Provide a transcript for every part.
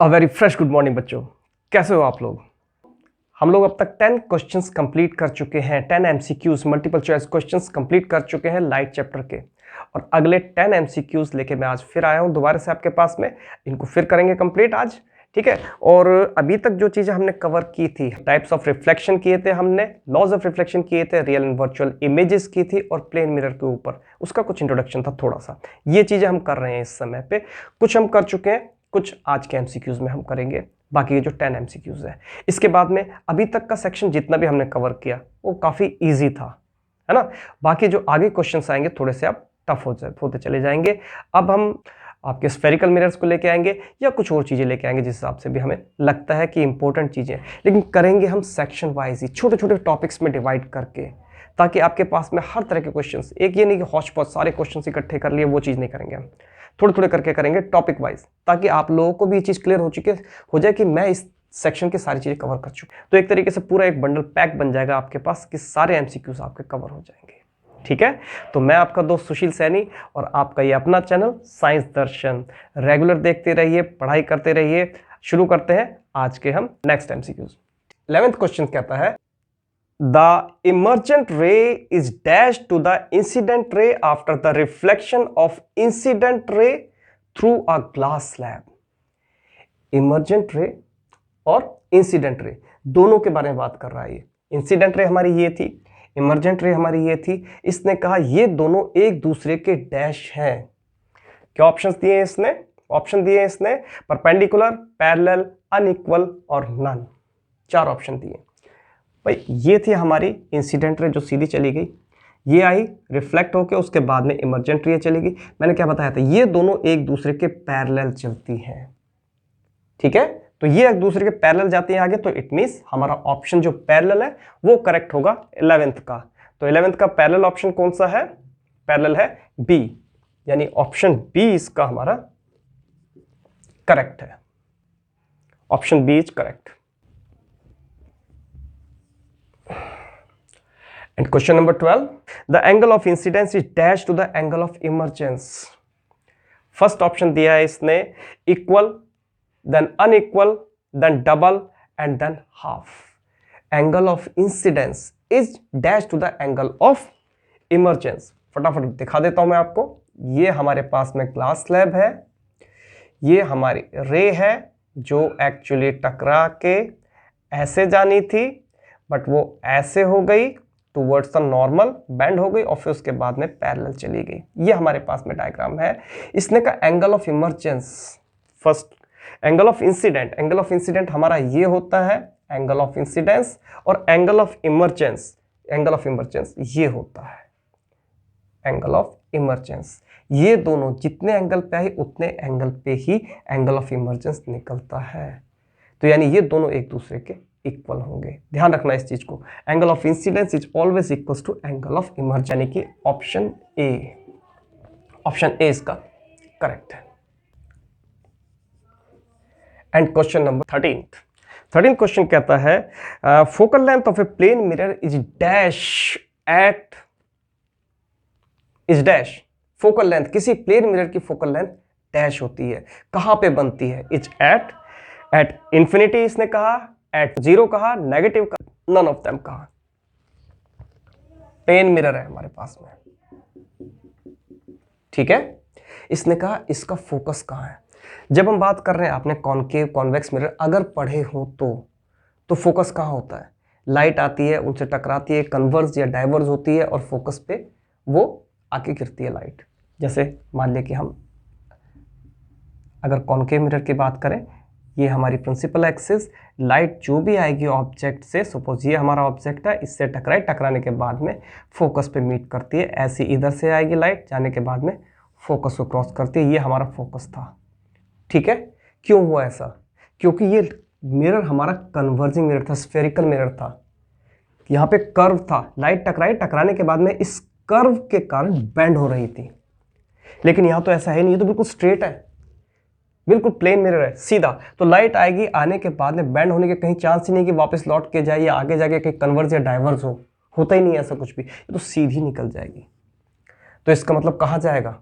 A very fresh good morning बच्चों, कैसे हो आप लोग। हम लोग अब तक 10 क्वेश्चंस कंप्लीट कर चुके हैं। 10 MCQs multiple choice questions complete कर चुके हैं लाइट चैप्टर के, और अगले 10 एमसीक्यूज लेके मैं आज फिर आया हूं दोबारा से आपके पास में। इनको फिर करेंगे कंप्लीट आज, ठीक है। और अभी तक जो चीजें हमने कवर की थी, टाइप्स ऑफ रिफ्लेक्शन किए थे हमने, लॉज ऑफ रिफ्लेक्शन किए थे, रियल एंड वर्चुअल इमेजेस की थी, और प्लेन मिरर के ऊपर उसका कुछ इंट्रोडक्शन था थोड़ा सा। ये चीजें हम कर रहे हैं इस समय पे, कुछ हम कर चुके हैं, कुछ आज के एमसीक्यूज में हम करेंगे। बाकी ये जो 10 एमसीक्यूज है, इसके बाद में अभी तक का सेक्शन जितना भी हमने कवर किया वो काफी इजी था, है ना। बाकी जो आगे क्वेश्चंस आएंगे थोड़े से अब टफ होते चले जाएंगे। अब हम आपके स्फेरिकल मिरर्स को लेके आएंगे या कुछ और चीजें लेके आएंगे जिस हिसाब से भी हमें लगता है कि इंपॉर्टेंट चीजें, लेकिन करेंगे हम सेक्शन वाइज ही, छोटे छोटे टॉपिक्स में डिवाइड करके, ताकि आपके पास में हर तरह के क्वेश्चंस, एक ये नहीं कि हौच पौच सारे क्वेश्चंस इकट्ठे कर लिए, वो चीज़ नहीं करेंगे हम। थोड़े थोड़े करके करेंगे टॉपिक वाइज, ताकि आप लोगों को भी ये चीज़ क्लियर हो जाए कि मैं इस सेक्शन की सारी चीज़ें कवर कर चुका। तो एक तरीके से पूरा एक बंडल पैक बन जाएगा आपके पास कि सारे एमसीक्यूज आपके कवर हो जाएंगे, ठीक है। तो मैं आपका दोस्त सुशील सैनी, और आपका ये अपना चैनल साइंस दर्शन, रेगुलर देखते रहिए, पढ़ाई करते रहिए। शुरू करते हैं आज के हम नेक्स्ट एमसीक्यूज। 11th क्वेश्चन कहता है, The emergent ray is dashed to the incident ray after the reflection of incident ray through a glass slab. Emergent ray और incident ray दोनों के बारे में बात कर रहा है। ये इंसिडेंट रे हमारी ये थी, इमर्जेंट रे हमारी ये थी। इसने कहा ये दोनों एक दूसरे के डैश हैं। क्या ऑप्शंस दिए हैं इसने? ऑप्शन दिए हैं इसने परपेंडिकुलर, पैरेलल, अनइक्वल और नन। 4 ऑप्शन दिए भाई। ये थी हमारी इंसिडेंट रे जो सीधी चली गई, ये आई रिफ्लेक्ट होके, उसके बाद में इमर्जेंट रे चली गई। मैंने क्या बताया था, ये दोनों एक दूसरे के पैरेलल चलती हैं, ठीक है। तो ये एक दूसरे के पैरेलल जाती है आगे, तो इट मींस हमारा ऑप्शन जो पैरेलल है वो करेक्ट होगा 11th का। तो 11th का पैरेलल ऑप्शन कौन सा है? पैरेलल है बी, यानी ऑप्शन बी इसका हमारा करेक्ट है। Option B is correct. And question number 12, the angle of incidence is dash to the angle of emergence. First option दिया है इसने equal, then unequal, then double and then half. Angle of incidence is dash to the angle of emergence. फटाफट दिखा देता हूं मैं आपको। ये हमारे पास में ग्लास स्लैब है, ये हमारी रे है जो एक्चुअली टकरा के ऐसे जानी थी, बट वो ऐसे हो गई टूवर्ड्स द नॉर्मल, बेंड हो गई, और फिर उसके बाद में पैरेलल चली गई। ये हमारे पास में डायग्राम है। इसने का angle of emergence, first angle of incident, angle of incident हमारा ये होता है एंगल ऑफ इंसिडेंस, और angle of emergence, angle of emergence ये होता है एंगल ऑफ इमर्जेंस। ये दोनों जितने एंगल पे आए उतने एंगल पे ही एंगल ऑफ इमर्जेंस निकलता है। तो यानी ये दोनों एक दूसरे के इक्वल होंगे। ध्यान रखना इस चीज को, angle of incidence is always equals to angle of emergence, यानी कि ऑप्शन ए, ऑप्शन ए इसका करेक्ट है। एंड क्वेश्चन नंबर 13 क्वेश्चन कहता है, focal length of a plane mirror is dash at, is dash. Focal length, किसी plane mirror की focal length dash होती है, कहां पे बनती है? इज एट इंफिनिटी इसने कहा, एट 0 कहा, नेगेटिव कहा, नन ऑफ देम कहा। प्लेन मिरर है हमारे पास में, ठीक है। इसने कहा इसका फोकस कहां है। जब हम बात कर रहे हैं, आपने कॉनकेव कॉन्वेक्स मिरर अगर पढ़े हो तो फोकस कहां होता है? लाइट आती है, उनसे टकराती है, कन्वर्ज या डाइवर्ज होती है, और फोकस पे वो आके गिरती है लाइट। जैसे मान लिया कि हम अगर कॉनकेव मिरर की बात करें, ये हमारी प्रिंसिपल एक्सिस, लाइट जो भी आएगी ऑब्जेक्ट से, सपोज ये हमारा ऑब्जेक्ट है, इससे टकराने के बाद में फोकस पे मीट करती है, ऐसी इधर से आएगी लाइट, जाने के बाद में फोकस को क्रॉस करती है। ये हमारा फोकस था, ठीक है। क्यों हुआ ऐसा? क्योंकि ये मिरर हमारा कन्वर्जिंग मिरर था, स्फेरिकल मिरर था। यहाँ पे कर्व था, लाइट टकराने के बाद में इस कर्व के कारण बेंड हो रही थी, लेकिन यहाँ तो ऐसा है नहीं, ये तो बिल्कुल स्ट्रेट है, बिल्कुल प्लेन मिरर है, सीधा। तो लाइट आएगी, आने के बाद में बेंड होने के कहीं चांस ही नहीं कि वापस लौट के जाए या आगे जाके कहीं कन्वर्ज या डाइवर्स होता ही नहीं ऐसा कुछ भी, ये तो सीधी निकल जाएगी। तो इसका मतलब कहाँ जाएगा?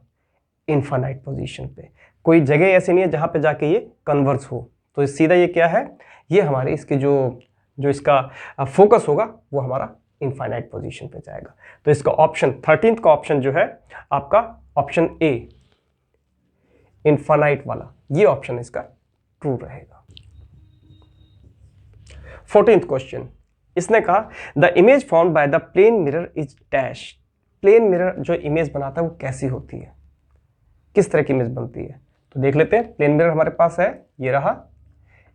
इनफाइनाइट पोजीशन पे। कोई जगह ऐसी नहीं है जहां पे जाके ये कन्वर्ज हो, तो सीधा ये क्या है, ये हमारे इसके जो इसका फोकस होगा वो हमारा इनफाइनाइट पोजीशन पे जाएगा। तो इसका ऑप्शन 13th का ऑप्शन जो है आपका ऑप्शन ए, इनफाइनाइट वाला, ये ऑप्शन इसका ट्रू रहेगा। 14th क्वेश्चन, इसने कहा the image formed by the plane mirror is dash. Plane mirror जो इमेज बनाता है वो कैसी होती है, किस तरह की इमेज बनती है, तो देख लेते हैं। प्लेन मिरर हमारे पास है, ये रहा।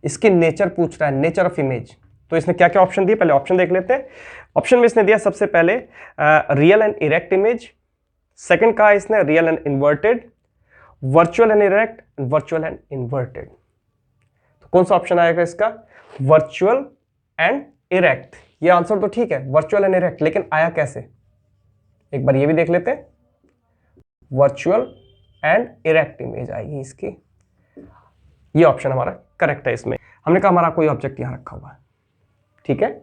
इसकी नेचर पूछ रहा है, नेचर ऑफ इमेज। तो इसने क्या क्या ऑप्शन दिए, पहले ऑप्शन देख लेते हैं। ऑप्शन में इसने दिया सबसे पहले real and erect image, second कहा इसने real and inverted, virtual and erect, virtual and inverted. तो कौन सा ऑप्शन आएगा इसका, वर्चुअल एंड इरेक्ट। ये आंसर तो ठीक है, वर्चुअल एंड इरेक्ट, लेकिन आया कैसे, एक बार ये भी देख लेते हैं। वर्चुअल एंड इरेक्ट इमेज आएगी इसकी, ये ऑप्शन हमारा करेक्ट है। इसमें हमने कहा हमारा कोई ऑब्जेक्ट यहां रखा हुआ है, ठीक है।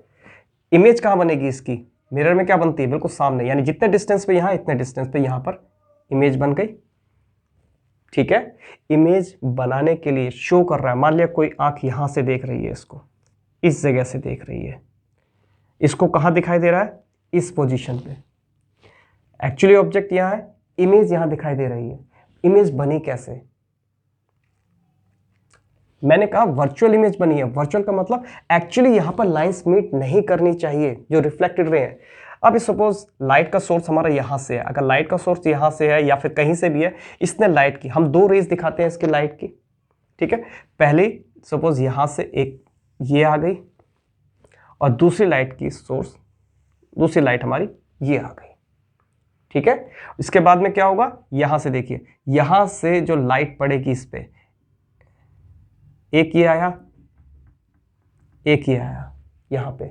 इमेज कहां बनेगी इसकी, मिरर में क्या बनती है, बिल्कुल सामने, यानी जितने डिस्टेंस पे यहां, इतने डिस्टेंस पे यहां पर इमेज बन गई, ठीक है। इमेज बनाने के लिए शो कर रहा है, मान लिया कोई आंख यहां से देख रही है, इसको इस जगह से देख रही है, इसको कहां दिखाई दे रहा है, इस पोजीशन पे। एक्चुअली ऑब्जेक्ट यहां है, इमेज यहां दिखाई दे रही है। इमेज बनी कैसे, मैंने कहा वर्चुअल इमेज बनी है। वर्चुअल का मतलब एक्चुअली यहां पर लाइंस मीट नहीं करनी चाहिए जो रिफ्लेक्टेड रे हैं। अब सपोज लाइट का सोर्स हमारा यहां से है, अगर लाइट का सोर्स यहां से है या फिर कहीं से भी है, इसने लाइट की, हम दो रेज दिखाते हैं इसके लाइट की, ठीक है। पहले सपोज यहां से एक ये आ गई और दूसरी लाइट की सोर्स, दूसरी लाइट हमारी ये आ गई, ठीक है। इसके बाद में क्या होगा, यहां से देखिए, यहां से जो लाइट पड़ेगी इस पे, एक ये आया, एक ये आया यहां पे,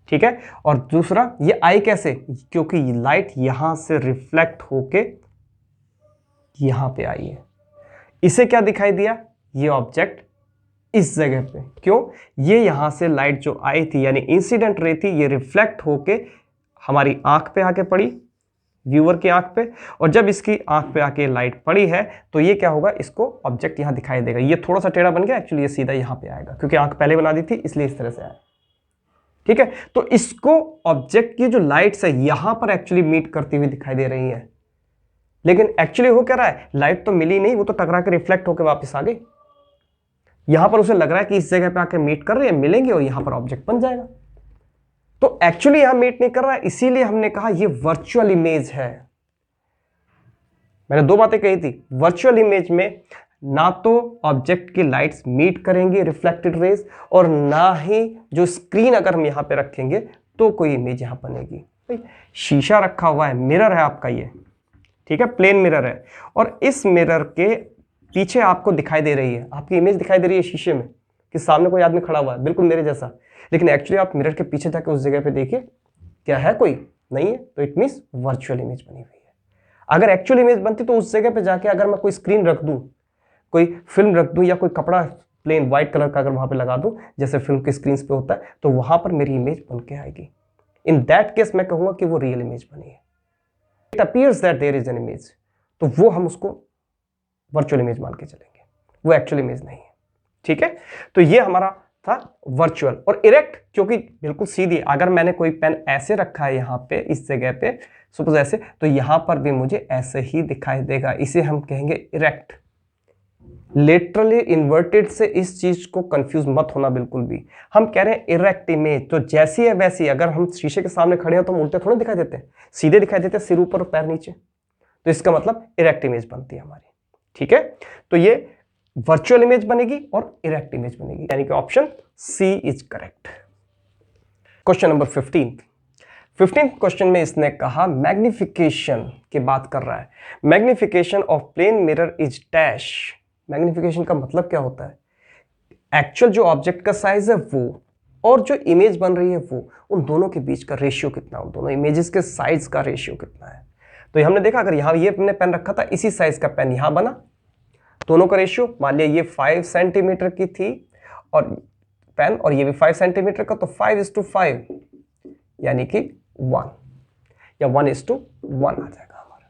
ठीक है। और दूसरा ये आई कैसे, क्योंकि लाइट यहां से रिफ्लेक्ट होके यहां पे आई है। इसे क्या दिखाई दिया, ये ऑब्जेक्ट इस जगह पे, क्यों, ये यहां से लाइट जो आई थी यानी इंसिडेंट रे थी, ये रिफ्लेक्ट होके हमारी आंख पे आके पड़ी, व्यूअर की आंख पे, और जब इसकी आंख पे आके लाइट पड़ी है तो ये क्या होगा, इसको ऑब्जेक्ट यहां दिखाई देगा। ये थोड़ा सा टेढ़ा बन गया, एक्चुअली ये सीधा यहां पे आएगा, क्योंकि आंख पहले बना दी थी इसलिए इस तरह से आया, ठीक है। तो इसको ऑब्जेक्ट की जो लाइट्स है यहां पर एक्चुअली मीट करती हुई दिखाई दे रही है, लेकिन एक्चुअली हो क्या रहा है, लाइट तो मिली नहीं, वो तो टकरा के रिफ्लेक्ट होकर वापस आ गई। यहां पर उसे लग रहा है कि इस जगह पे आके मीट कर रहे हैं, मिलेंगे और यहां पर ऑब्जेक्ट बन जाएगा। तो एक्चुअली यहां मीट नहीं कर रहा है, इसीलिए हमने कहा ये वर्चुअल इमेज है। मैंने दो बातें कही थी, वर्चुअल इमेज में ना तो ऑब्जेक्ट की लाइट्स मीट करेंगे रिफ्लेक्टेड रेज, और ना ही जो स्क्रीन अगर हम यहां पे रखेंगे तो कोई इमेज यहां बनेगी। शीशा रखा हुआ है, मिरर है आपका ये, ठीक है, प्लेन मिरर है, और इस मिरर के पीछे आपको दिखाई दे रही है, आपकी इमेज दिखाई दे रही है शीशे में कि सामने कोई आदमी खड़ा हुआ है बिल्कुल मेरे जैसा, लेकिन एक्चुअली आप मिरर के पीछे जाकर उस जगह पे देखिए क्या है, कोई नहीं है, तो इट मींस वर्चुअल इमेज बनी हुई है। अगर एक्चुअल इमेज बनती तो उस जगह पे जाके अगर मैं कोई स्क्रीन रख दूं, कोई फिल्म रख दूं, या कोई कपड़ा प्लेन व्हाइट कलर का अगर वहां पे लगा दूं जैसे फिल्म के स्क्रीन पे होता है, तो वहां पर मेरी इमेज बन के आएगी। इन दैट केस मैं कहूंगा कि वो रियल इमेज बनी है। It appears that there is an image, तो वो हम उसको वर्चुअल इमेज मान के चलेंगे, वो एक्चुअल इमेज नहीं है, ठीक है। तो ये हमारा था वर्चुअल। और इरेक्ट, क्योंकि बिल्कुल सीधी, अगर मैंने कोई पेन ऐसे रखा है यहां पे इस जगह पे, सपोज ऐसे, तो यहां पर भी मुझे ऐसे ही दिखाई देगा, इसे हम कहेंगे इरेक्ट। लेटरली इन्वर्टेड से इस चीज को कंफ्यूज मत होना बिल्कुल भी, हम कह रहे हैं इरेक्ट इमेज, तो जैसी है वैसी। अगर हम शीशे के सामने खड़े हो तो हम उल्टे थोड़े दिखाई देते हैं, सीधे दिखाई देते हैं, सिर ऊपर और पैर नीचे, तो इसका मतलब इरेक्ट इमेज बनती है हमारी, ठीक है। तो ये वर्चुअल इमेज बनेगी और इरेक्ट इमेज बनेगी, यानी कि option C is correct. Question number 15 question में इसने कहा मैग्निफिकेशन की बात कर रहा है। Magnification of plane mirror is dash. Magnification का मतलब क्या होता है, एक्चुअल जो ऑब्जेक्ट का साइज है वो और जो इमेज बन रही है वो, उन दोनों के बीच का रेशियो कितना, उन दोनों इमेजेस के साइज का रेशियो कितना है। तो हमने देखा, अगर यहां ये हमने पेन रखा था, इसी साइज का पेन यहां बना, दोनों का रेशियो मान लिया ये 5 सेंटीमीटर की थी और पेन, और ये भी 5 सेंटीमीटर का, तो 5:5 यानी कि 1 या 1:1 आ जाएगा हमारा।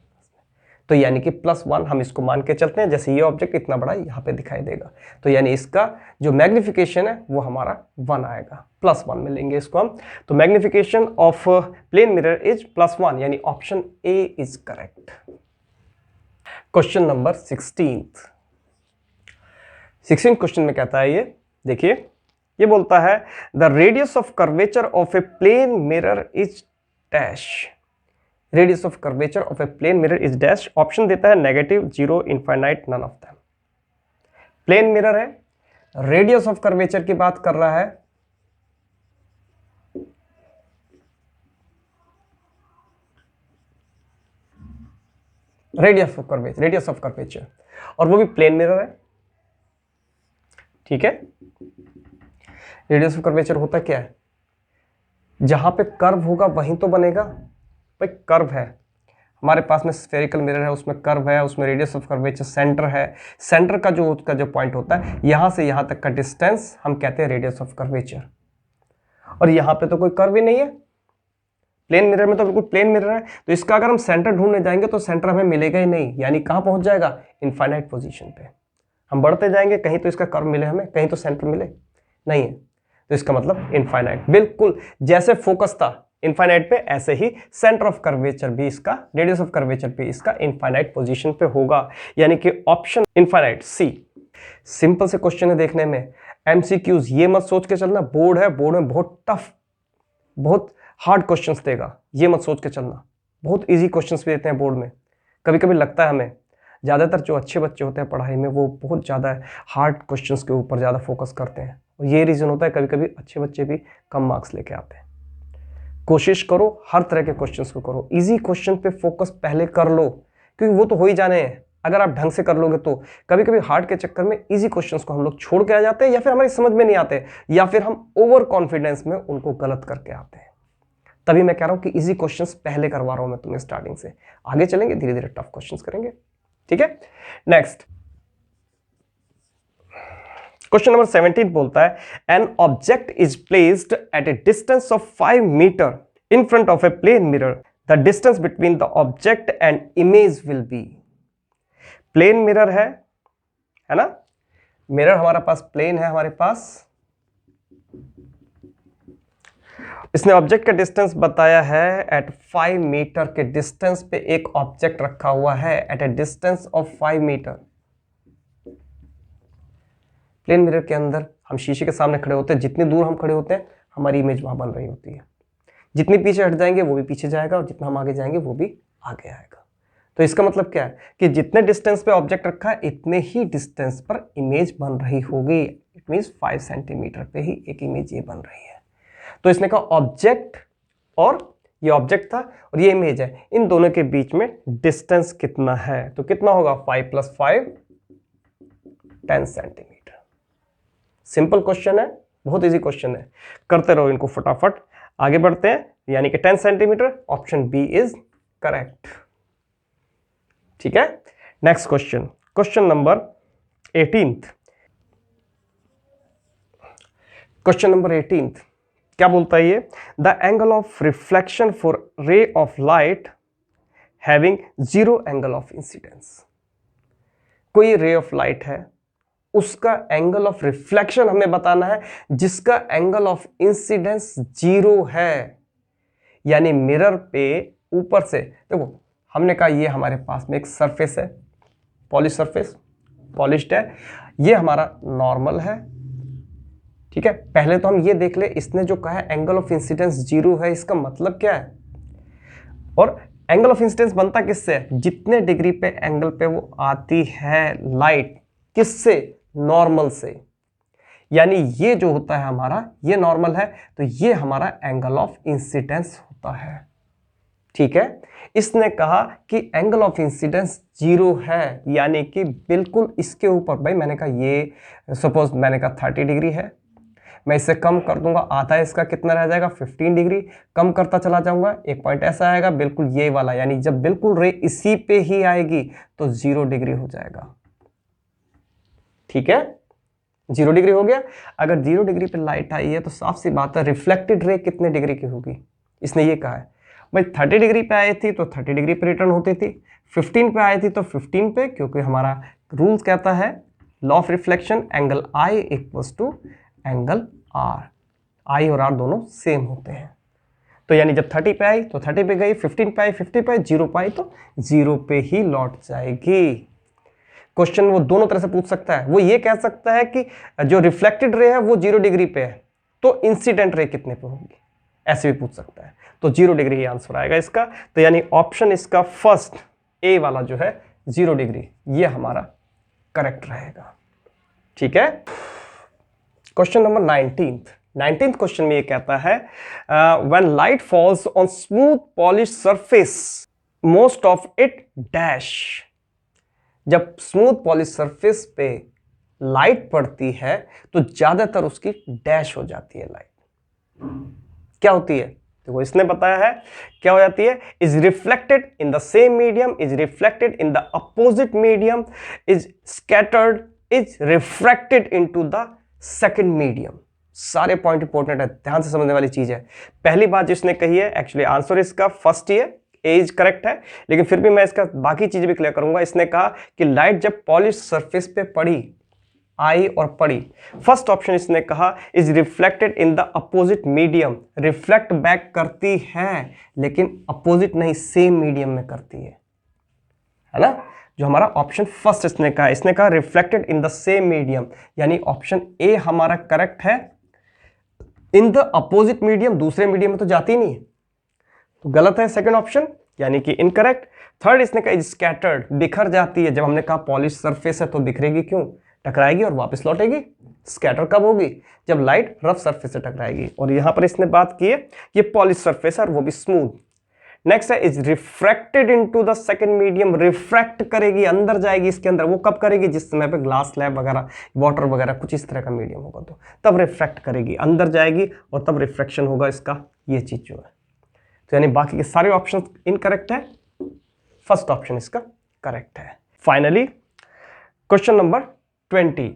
तो यानी कि +1 हम इसको मान के चलते हैं, जैसे ये ऑब्जेक्ट इतना बड़ा यहाँ पे दिखाई देगा, तो यानी इसका जो मैग्निफिकेशन है वो हमारा 1 आएगा, +1 में लेंगे इसको हम। तो magnification of plane mirror is +1, यानी option A is correct. Question number 16 question में कहता है, ये देखिए, ये बोलता है the radius of curvature of a plane mirror is dash. Radius of curvature of a plane mirror is dash. Option देता है negative, 0, infinite, none of them. Plane mirror है, रेडियस ऑफ कर्वेचर की बात कर रहा है, रेडियस ऑफ कर्वेचर, और वो भी प्लेन मिरर है, ठीक है। रेडियस ऑफ कर्वेचर होता क्या है, जहां पे कर्व होगा वहीं तो बनेगा। भाई कर्व है, हमारे पास में स्फेरिकल मिरर है, उसमें कर्व है, उसमें रेडियस ऑफ कर्वेचर सेंटर है। सेंटर का जो उसका जो पॉइंट होता है, यहां से यहां तक का डिस्टेंस हम कहते हैं रेडियस ऑफ कर्वेचर। और यहां पे तो कोई कर्व ही नहीं है, प्लेन मिरर में तो बिल्कुल प्लेन मिरर है, तो इसका अगर हम सेंटर ढूंढने जाएंगे तो सेंटर हमें मिलेगा ही नहीं, यानी कहां पहुंच जाएगा, इनफाइनाइट पोजीशन पे। हम बढ़ते जाएंगे, कहीं तो इसका कर्व मिले हमें, कहीं तो सेंटर मिले नहीं है, तो इसका मतलब इनफाइनाइट। बिल्कुल जैसे फोकस था इनफाइनाइट पे, ऐसे ही सेंटर ऑफ कर्वेचर भी इसका, रेडियस ऑफ कर्वेचर भी इसका इनफाइनाइट पोजीशन पे होगा, यानी कि ऑप्शन इनफाइनाइट सी। सिंपल से क्वेश्चन है देखने में, एमसीक्यूज, ये मत सोच के चलना बोर्ड है, बोर्ड में बहुत टफ, बहुत हार्ड क्वेश्चंस देगा, ये मत सोच के चलना। बहुत इजी क्वेश्चंस भी देते हैं बोर्ड में। कभी कभी लगता है हमें, ज़्यादातर जो अच्छे बच्चे होते हैं पढ़ाई में, वो बहुत ज़्यादा हार्ड क्वेश्चंस के ऊपर ज़्यादा फोकस करते हैं, और ये रीज़न होता है कभी कभी अच्छे बच्चे भी कम मार्क्स लेके आते हैं। कोशिश करो हर तरह के क्वेश्चंस को करो, इजी क्वेश्चन पे फोकस पहले कर लो, क्योंकि वो तो हो ही जाने हैं। अगर आप ढंग से कर लोगे तो कभी कभी हार्ड के चक्कर में इजी क्वेश्चंस को हम लोग छोड़ के आ जाते हैं, या फिर हमारी समझ में नहीं आते, या फिर हम ओवर कॉन्फिडेंस में उनको गलत करके आते हैं। तभी मैं कह रहा हूं कि इजी क्वेश्चंस पहले करवा रहा हूं मैं तुम्हें स्टार्टिंग से, आगे चलेंगे धीरे धीरे टफ क्वेश्चंस करेंगे, ठीक है। नेक्स्ट क्वेश्चन नंबर 17 बोलता है, an object is placed at a distance of 5 metre in front of a plane mirror, the distance between the object and image will be. Plane mirror है ना, mirror हमारा पास plane है, हमारे पास इसने object का distance बताया है एट 5 मीटर के डिस्टेंस पे एक ऑब्जेक्ट रखा हुआ है at a distance of 5 metre. Plane mirror के अंदर हम शीशे के सामने खड़े होते हैं, जितनी दूर हम खड़े होते हैं हमारी इमेज वहां बन रही होती है, जितनी पीछे हट जाएंगे वो भी पीछे जाएगा, और जितना हम आगे जाएंगे वो भी आगे आएगा। तो इसका मतलब क्या है कि जितने डिस्टेंस पे ऑब्जेक्ट रखा है इतने ही डिस्टेंस पर इमेज बन रही होगी। इट मीन्स 5 सेंटीमीटर पे ही एक इमेज ये बन रही है। तो इसने कहा ऑब्जेक्ट, और ये ऑब्जेक्ट था और ये इमेज है, इन दोनों के बीच में डिस्टेंस कितना है, तो कितना होगा 5 + 5 10 सेंटीमीटर। सिंपल क्वेश्चन है, बहुत इजी क्वेश्चन है, करते रहो इनको फटाफट। आगे बढ़ते हैं, यानी कि 10 centimetre, option B is correct, ठीक है। Next question, question number 18। Question number 18 क्या बोलता है ये, the angle of reflection for ray of light having 0 angle of incidence. कोई रे ऑफ लाइट है, उसका एंगल ऑफ रिफ्लेक्शन हमें बताना है जिसका एंगल ऑफ इंसिडेंस 0 है, यानी मिरर पे ऊपर से देखो, हमने कहा ये हमारे पास में एक सरफेस है, पॉलिश सरफेस, पॉलिश्ड है, ये हमारा नॉर्मल है, ठीक है। पहले तो हम ये देख ले, इसने जो कहा है एंगल ऑफ इंसिडेंस 0 है, इसका मतलब क्या है, और एंगल ऑफ इंसिडेंस बनता किससे है, जितने डिग्री पे एंगल पे वो आती है लाइट, किससे, नॉर्मल से, यानी ये जो होता है हमारा, ये नॉर्मल है, तो ये हमारा एंगल ऑफ इंसिडेंस होता है, ठीक है। इसने कहा कि एंगल ऑफ इंसिडेंस 0 है, यानी कि बिल्कुल इसके ऊपर, भाई मैंने कहा ये सपोज मैंने कहा 30 डिग्री है, मैं इसे कम कर दूंगा, आधा इसका कितना रह जाएगा 15 डिग्री, कम करता चला जाऊंगा, एक पॉइंट ऐसा आएगा बिल्कुल ये वाला, यानी जब बिल्कुल रे इसी पे ही आएगी तो 0 डिग्री हो जाएगा, ठीक है। 0 डिग्री हो गया। अगर 0 डिग्री पे लाइट आई है तो साफ सी बात है रिफ्लेक्टेड रे कितने डिग्री की होगी, इसने ये कहा है, भाई 30 डिग्री पे आई थी तो 30 डिग्री पे रिटर्न होती थी, 15 पे आई थी तो 15 पे, क्योंकि हमारा रूल्स कहता है law of reflection angle i equals to angle r, i और आर दोनों सेम होते हैं। तो यानी जब 30 पे आई तो 30 पे गई, 15 पे आई 50 पे, 0 पे आई तो 0 पे ही लौट जाएगी। क्वेश्चन वो दोनों तरह से पूछ सकता है, वो ये कह सकता है कि जो रिफ्लेक्टेड रे है वो 0 डिग्री पे है तो इंसिडेंट रे कितने पे होगी, ऐसे भी पूछ सकता है। तो 0 डिग्री ही आंसर आएगा इसका। तो यानी ऑप्शन इसका फर्स्ट ए वाला जो है 0 डिग्री, ये हमारा करेक्ट रहेगा। ठीक है। क्वेश्चन नंबर 19th क्वेश्चन में ये कहता है when light falls on smooth polish surface most of it dash. जब स्मूथ पॉलिश सरफेस पे लाइट पड़ती है तो ज्यादातर उसकी डैश हो जाती है लाइट। क्या होती है देखो, इसने बताया है क्या हो जाती है, is reflected in the same medium, is reflected in the opposite medium, is scattered, is refracted into the second medium. सारे पॉइंट इंपॉर्टेंट है, ध्यान से समझने वाली चीज है। पहली बात जिसने कही है, एक्चुअली आंसर इसका फर्स्ट ही है, एज करेक्ट है, लेकिन फिर भी मैं इसका बाकी चीजें भी क्लियर करूंगा। इसने कहा कि लाइट जब पॉलिश सरफेस पे पड़ी, आई और पड़ी, फर्स्ट ऑप्शन इसने कहा is reflected in the opposite medium, reflect back करती है लेकिन अपोजिट नहीं, सेम मीडियम में करती है ना। जो हमारा ऑप्शन फर्स्ट इसने कहा reflected in the same medium, यानी ऑप्शन ए हमारा करेक्ट है। इन द अपोजिट मीडियम, दूसरे मीडियम में तो जाती नहीं है, तो गलत है सेकंड ऑप्शन, यानी कि इनकरेक्ट। थर्ड इसने कहा स्कैटर्ड, बिखर जाती है। जब हमने कहा पॉलिश सरफेस है तो बिखरेगी क्यों, टकराएगी और वापस लौटेगी। स्कैटर कब होगी, जब लाइट रफ सरफेस से टकराएगी। और यहां पर इसने बात की है ये पॉलिश सरफेस है और वो भी स्मूथ। नेक्स्ट है is refracted into the second medium, refract करेगी, अंदर जाएगी इसके अंदर। वो कब करेगी, जिस समय पे ग्लास स्लैब वगैरह, वाटर वगैरह कुछ इस तरह का मीडियम होगा तो तब रिफ्रैक्ट करेगी, अंदर जाएगी और तब रिफ्रैक्शन होगा इसका, ये चीज जो है। तो यानी बाकी के सारे ऑप्शन इनकरेक्ट है, फर्स्ट ऑप्शन इसका करेक्ट है। Finally question number 20,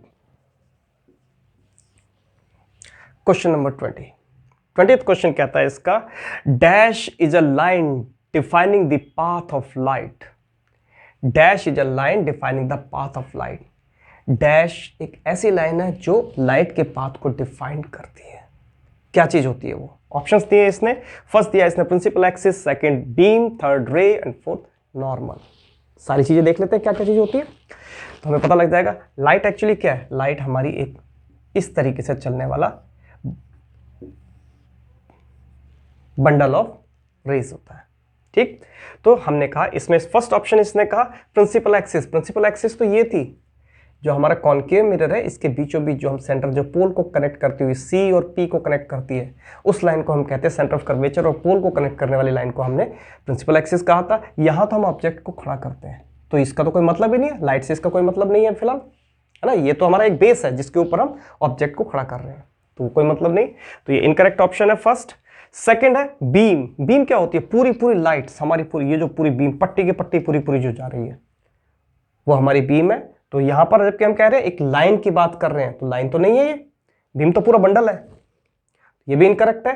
question number 20th question कहता है इसका dash is a line defining the path of light. Dash is a line defining the path of light. Dash एक ऐसी line है जो लाइट के पाथ को डिफाइन करती है। क्या चीज होती है वो, ऑप्शंस दिए इसने, फर्स्ट दिया इसने principal axis, second beam, third ray and fourth normal. सारी चीजें देख लेते हैं क्या क्या चीज होती है तो हमें पता लग जाएगा। लाइट एक्चुअली क्या है, लाइट हमारी एक इस तरीके से चलने वाला बंडल ऑफ रेज होता है। ठीक, तो हमने कहा इसमें फर्स्ट ऑप्शन इसने कहा प्रिंसिपल एक्सिस। प्रिंसिपल एक्सिस तो ये थी जो हमारा कॉनकेव मिरर है, इसके बीचों बीच जो हम सेंटर, जो पोल को कनेक्ट करती हुई सी और पी को कनेक्ट करती है, उस लाइन को हम कहते हैं सेंटर ऑफ कर्वेचर, और पोल को कनेक्ट करने वाली लाइन को हमने प्रिंसिपल एक्सिस कहा था। यहां तो हम ऑब्जेक्ट को खड़ा करते हैं, तो इसका तो कोई मतलब ही नहीं है, लाइट से इसका कोई मतलब नहीं है फिलहाल, है ना। ये तो हमारा एक बेस है जिसके ऊपर हम ऑब्जेक्ट को खड़ा कर रहे हैं, तो कोई मतलब नहीं। तो ये इनकरेक्ट ऑप्शन है फर्स्ट। सेकंड है बीम। बीम क्या होती है, पूरी पूरी लाइट्स हमारी, पूरी ये जो पूरी बीम, पट्टी की पट्टी पूरी पूरी जो जा रही है वो हमारी बीम है। तो यहां पर जबकि हम कह रहे हैं एक लाइन की बात कर रहे हैं, तो लाइन तो नहीं है ये, बीम तो पूरा बंडल है, ये भी इनकरेक्ट है।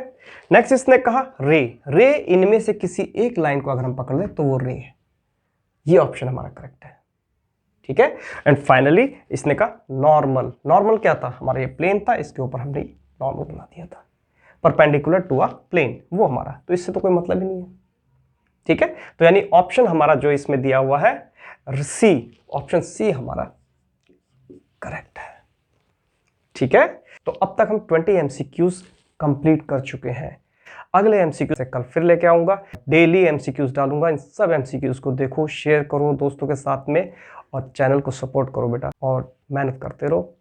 नेक्स्ट इसने कहा रे। रे इनमें से किसी एक लाइन को अगर हम पकड़ लें तो वो रे है, ये ऑप्शन हमारा करेक्ट है। ठीक है। एंड फाइनली इसने कहा नॉर्मल। नॉर्मल क्या था, हमारा ये प्लेन था, इसके ऊपर हमने नॉर्मल बना दिया था, परपेंडिकुलर टू अ प्लेन, वो हमारा, तो इससे तो कोई मतलब ही नहीं है। ठीक है, तो यानी ऑप्शन हमारा जो इसमें दिया हुआ है सी, ऑप्शन सी हमारा करेक्ट है। ठीक है, तो अब तक हम 20 एमसीक्यूज कंप्लीट कर चुके हैं। अगले एमसीक्यू से कल फिर लेके आऊंगा, डेली एमसीक्यूज डालूंगा। इन सब एमसीक्यूज को देखो, शेयर करो दोस्तों के साथ में, और चैनल को सपोर्ट करो बेटा, और मेहनत करते रहो।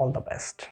All the best.